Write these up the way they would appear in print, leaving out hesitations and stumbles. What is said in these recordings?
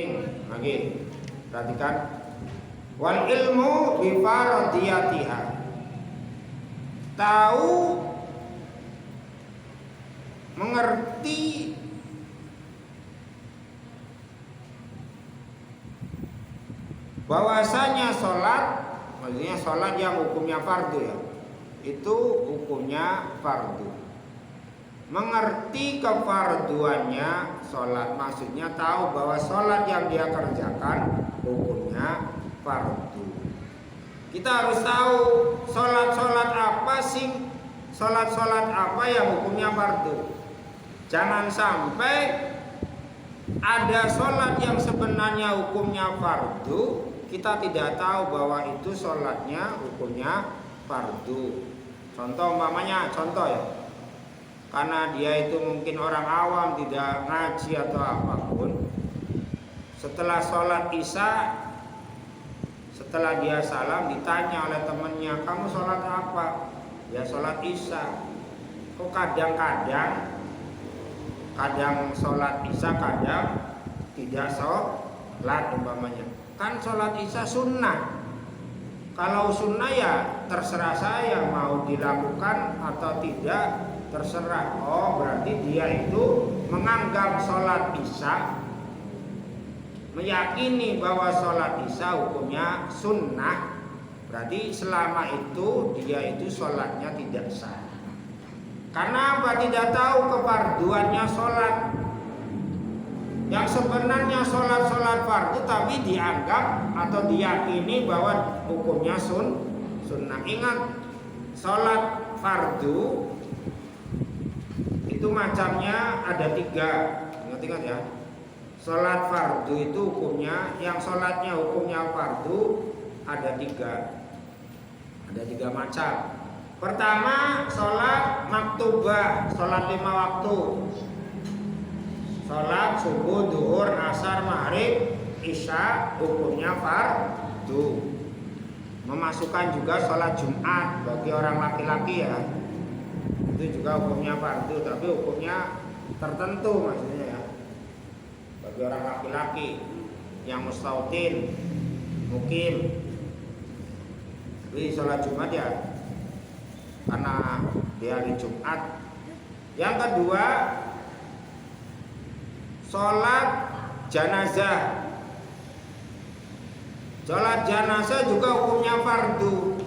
penting lagi. Perhatikan. Wal ilmu bi faradiyatiha. Tahu, mengerti bahwasanya sholat, maksudnya sholat yang hukumnya fardu ya, itu hukumnya fardu. Mengerti kefarduannya sholat, maksudnya tahu bahwa sholat yang dia kerjakan hukumnya fardu. Kita harus tahu sholat apa sih, sholat apa yang hukumnya fardu. Jangan sampai ada sholat yang sebenarnya hukumnya fardu, kita tidak tahu bahwa itu sholatnya hukumnya fardu. Contoh umpamanya, contoh ya, karena dia itu mungkin orang awam, tidak ngaji atau apapun, setelah sholat isya, setelah dia salam ditanya oleh temannya, kamu sholat apa? Ya sholat isya. Kok kadang-kadang sholat isya, kadang tidak sholat umpamanya. Kan sholat isya sunnah. Kalau sunnah ya terserah saya mau dilakukan atau tidak, terserah. Oh berarti dia itu menganggap sholat isya, meyakini bahwa sholat isya hukumnya sunnah, berarti selama itu dia itu sholatnya tidak sah. Karena apa? Tidak tahu kefarduannya sholat. Yang sebenarnya sholat fardu tapi dianggap atau diyakini bahwa hukumnya sunnah. Ingat, sholat fardu itu macamnya ada 3. Ingat ya. Sholat fardu itu hukumnya, yang sholatnya hukumnya fardu ada 3. Ada 3 macam. Pertama, sholat maktubah, sholat 5 waktu. Sholat subuh, duhur, asar, maghrib, isya, hukumnya fardu. Memasukkan juga sholat Jumat bagi orang laki-laki ya, itu juga hukumnya fardu, tapi hukumnya tertentu maksudnya ya. Bagi orang laki-laki yang mustautin, mukim, jadi sholat Jumat ya, karena di hari Jumat. Yang kedua, sholat jenazah. Sholat jenazah juga hukumnya fardu,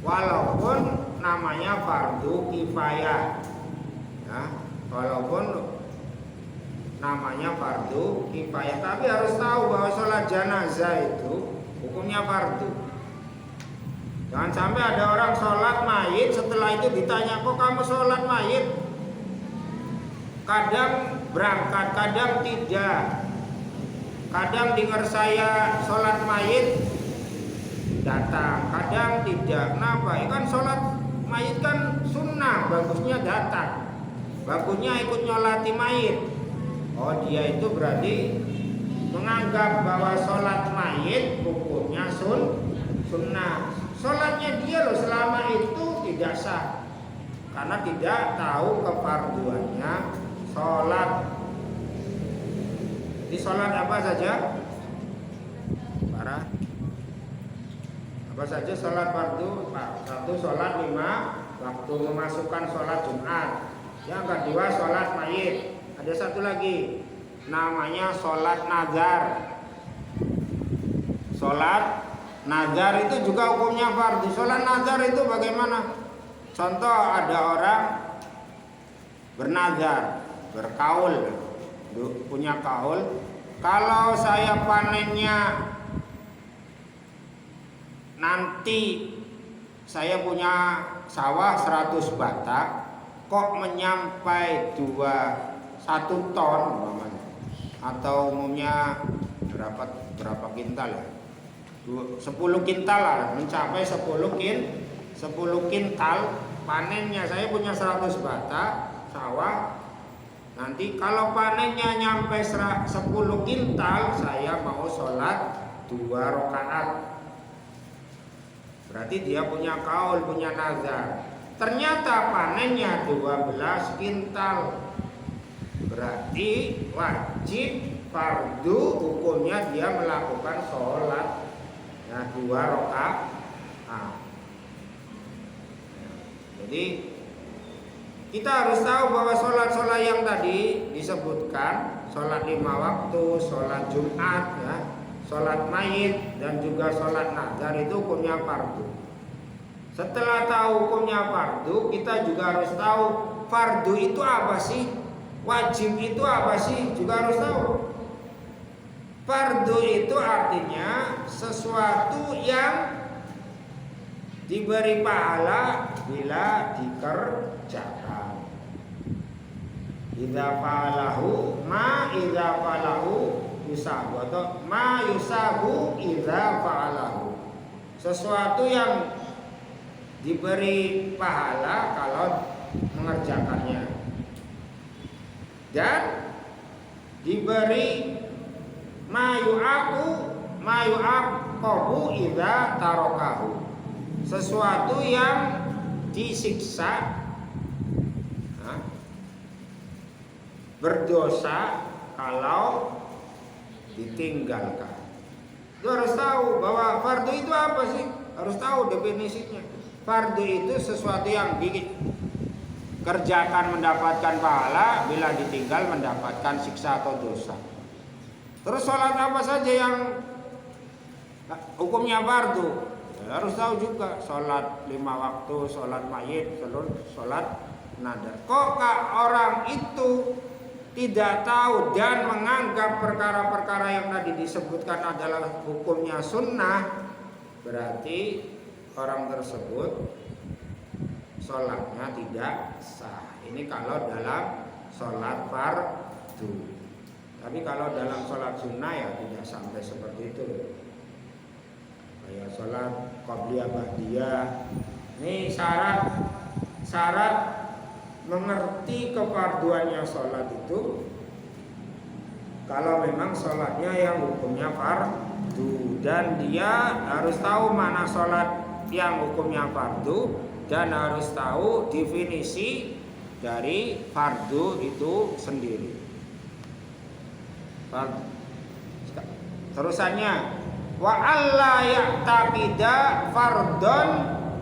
walaupun namanya fardu kifayah ya, walaupun namanya fardu kifayah, tapi harus tahu bahwa sholat jenazah itu hukumnya fardu. Jangan sampai ada orang sholat mayit, setelah itu ditanya, kok kamu sholat mayit? Kadang berangkat, kadang tidak. Kadang dengar saya sholat mayit datang, kadang tidak. Kenapa? Ya kan sholat mayit kan sunnah, bagusnya datang, bagusnya ikut nyolati mayit. Oh dia itu berarti menganggap bahwa sholat mayit hukumnya sunnah. Sholatnya dia loh selama itu tidak sah, karena tidak tahu kefarduannya sholat. Di sholat apa saja? Para apa saja sholat fardu? Satu, sholat 5 waktu, memasukkan sholat Jumat. Yang kedua, sholat mayit. Ada satu lagi namanya sholat nazar. Sholat nazar itu juga hukumnya fardu. Sholat nazar itu bagaimana? Contoh, ada orang bernazar, berkaul, punya kaul, kalau saya panennya nanti, saya punya sawah 100 batak, kok menyampai 1 ton atau umumnya berapa kintal ya, 10 kintal lah, mencapai 10 kintal panennya. Saya punya 100 batak sawah, nanti kalau panennya nyampe 10 kintal, saya mau sholat 2 rakaat. Berarti dia punya kaul, punya nazar. Ternyata panennya 12 kintal. Berarti wajib fardu hukumnya dia melakukan sholat ya 2 rakaat. Jadi kita harus tahu bahwa sholat-sholat yang tadi disebutkan, sholat 5 waktu, sholat Jumat, ya, sholat mayit, dan juga sholat nazar itu hukumnya fardu. Setelah tahu hukumnya fardu, kita juga harus tahu fardu itu apa sih, wajib itu apa sih, juga harus tahu. Fardu itu artinya sesuatu yang diberi pahala bila dikerjakan. Idza fa'alahu ma idza fa'alahu yusabu, atau ma yusabu idza fa'alahu. Sesuatu yang diberi pahala kalau mengerjakannya, dan diberi ma yu'aqabu idza tarakahu. Sesuatu yang disiksa, berdosa kalau ditinggalkan. Itu harus tahu bahwa fardu itu apa sih? Harus tahu definisinya. Fardu itu sesuatu yang dikerjakan mendapatkan pahala, bila ditinggal mendapatkan siksa atau dosa. Terus sholat apa saja yang hukumnya fardu? Harus tahu juga, sholat 5 waktu, sholat mayit, sholat nadar. Kok orang itu tidak tahu dan menganggap perkara-perkara yang tadi disebutkan adalah hukumnya sunnah, berarti orang tersebut sholatnya tidak sah. Ini kalau dalam sholat fardu. Tapi kalau dalam sholat sunnah ya tidak sampai seperti itu. Kayak sholat qabliyah ba'diyah. Ini syarat mengerti kefarduannya sholat itu kalau memang sholatnya yang hukumnya fardu, dan dia harus tahu mana sholat yang hukumnya fardu, dan harus tahu definisi dari fardu itu sendiri. Terusannya, wa alla ya'taqida fardhon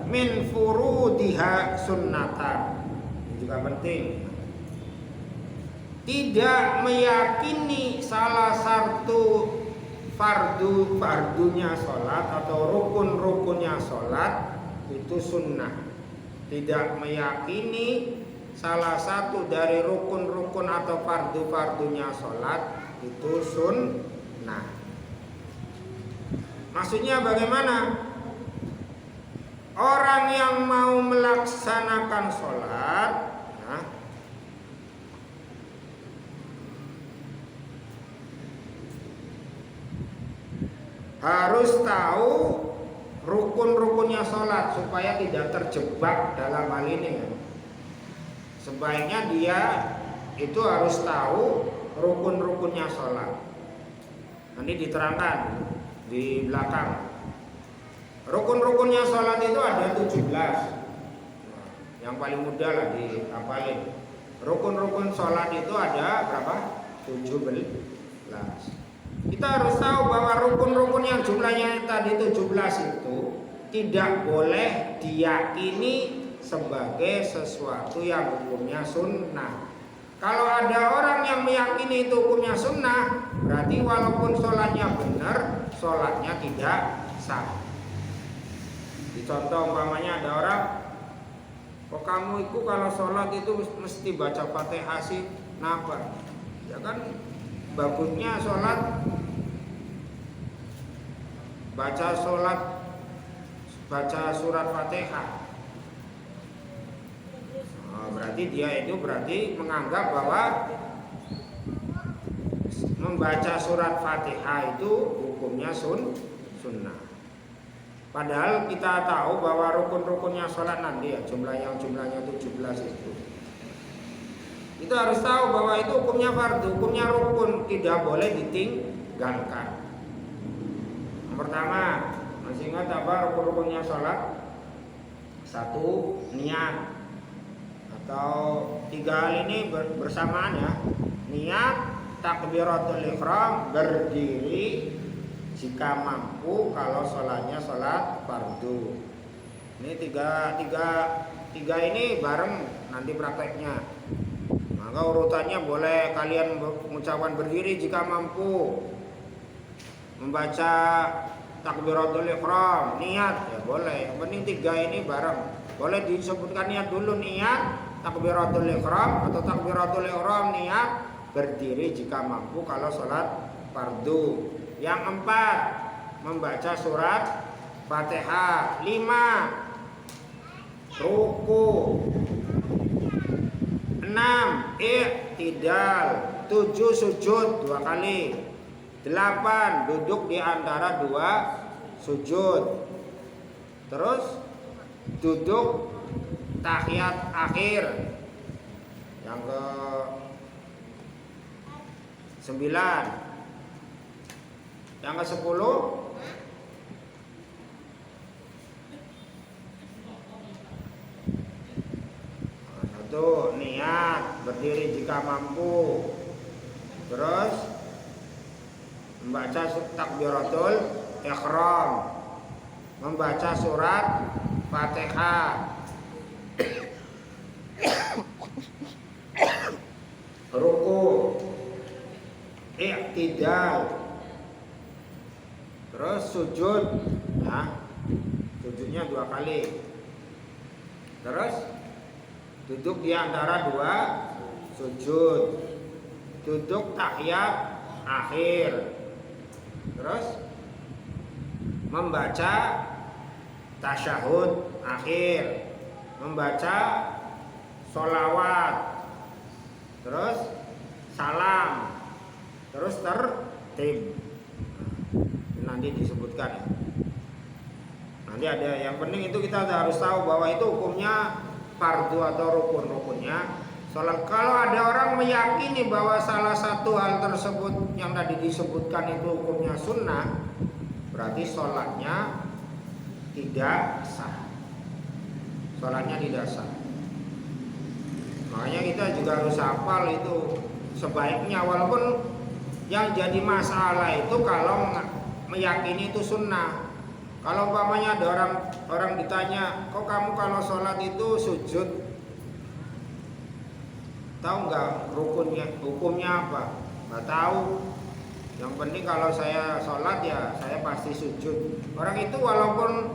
min furudiha sunnatan. Ini juga penting. Tidak meyakini salah satu fardunya sholat atau rukun-rukunnya sholat itu sunnah. Tidak meyakini salah satu dari rukun-rukun atau fardunya sholat itu sunnah. Maksudnya bagaimana? Orang yang mau melaksanakan sholat harus tahu rukun-rukunnya sholat supaya tidak terjebak dalam hal ini. Sebaiknya dia itu harus tahu rukun-rukunnya sholat. Nanti diterangkan di belakang. Rukun-rukunnya sholat itu ada 17. Yang paling mudah lah dihafalin. Rukun-rukun sholat itu ada berapa? 17. Kita harus tahu bahwa rukun-rukun yang jumlahnya tadi 17 itu tidak boleh diyakini sebagai sesuatu yang hukumnya sunnah. Kalau ada orang yang meyakini itu hukumnya sunnah, berarti walaupun sholatnya benar, sholatnya tidak sah. Contoh umpamanya ada orang, kok kamu itu kalau sholat itu mesti baca Fatihah sih? Kenapa? Ya kan bagusnya sholat baca surat Fatihah. Berarti dia itu menganggap bahwa membaca surat Fatihah itu hukumnya sunnah. Padahal kita tahu bahwa rukun-rukunnya sholat nanti ya jumlahnya 17 itu. Kita harus tahu bahwa itu hukumnya fardu, hukumnya rukun, tidak boleh ditinggalkan. Yang pertama, masih ingat apa rukun-rukunnya sholat? 1, niat. Atau 3 hal ini bersamaan ya. Niat, takbiratul ihram berdiri jika mampu kalau sholatnya sholat fardu. Ini tiga ini bareng nanti prakteknya. Maka urutannya boleh kalian mengucapkan berdiri jika mampu, membaca takbiratul ihram, niat ya boleh. Yang penting tiga ini bareng. Boleh disebutkan niat dulu, niat takbiratul ihram atau takbiratul ihram niat berdiri jika mampu kalau sholat fardu. Yang empat, membaca surat Fatihah. 5, ruku. 6, i'tidal. 7, sujud 2 kali. 8, duduk di antara 2 sujud. Terus duduk tahiyat akhir. Yang ke 9. Yang ke 10, satu, niat berdiri jika mampu. Terus membaca takbiratul ihram, membaca surat Fatihah, ruku, i'tidal, terus sujud. Nah, sujudnya 2 kali. Terus duduk di antara 2 sujud, duduk tahiyat akhir. Terus membaca tasyahud akhir, membaca sholawat, terus salam, terus tertib. Nanti disebutkan ya. Nanti ada, yang penting itu kita harus tahu bahwa itu hukumnya fardu atau rukun-rukunnya sholat. Kalau ada orang meyakini bahwa salah satu hal tersebut yang tadi disebutkan itu hukumnya sunnah, berarti sholatnya tidak sah. Sholatnya tidak sah. Makanya kita juga harus hafal itu sebaiknya, walaupun yang jadi masalah itu kalau meyakini itu sunnah. Kalau umpamanya ada orang ditanya, kok kamu kalau sholat itu sujud, tahu nggak hukumnya apa? Nggak tahu. Yang penting kalau saya sholat ya saya pasti sujud. Orang itu walaupun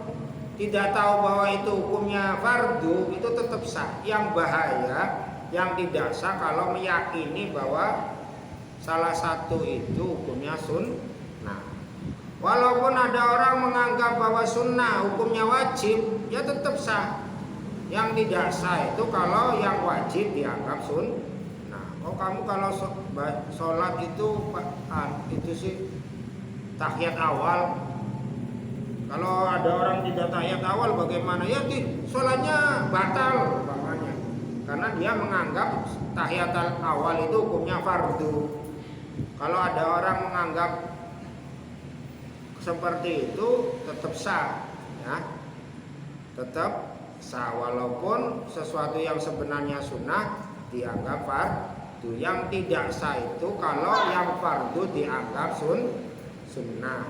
tidak tahu bahwa itu hukumnya fardu, itu tetap sah. Yang bahaya, yang tidak sah kalau meyakini bahwa salah satu itu hukumnya sunnah. Walaupun ada orang menganggap bahwa sunnah hukumnya wajib, ya tetap sah. Yang tidak sah itu kalau yang wajib dianggap sunnah. Oh, kamu kalau sholat itu sih tahiyat awal. Kalau ada orang tidak tahiyat awal bagaimana? Ya sholatnya batal umpamanya. Karena dia menganggap tahiyat awal itu hukumnya fardu. Kalau ada orang menganggap seperti itu tetap sah, ya, tetap sah walaupun sesuatu yang sebenarnya sunnah dianggap fardu. Yang tidak sah itu kalau yang fardu dianggap sunnah.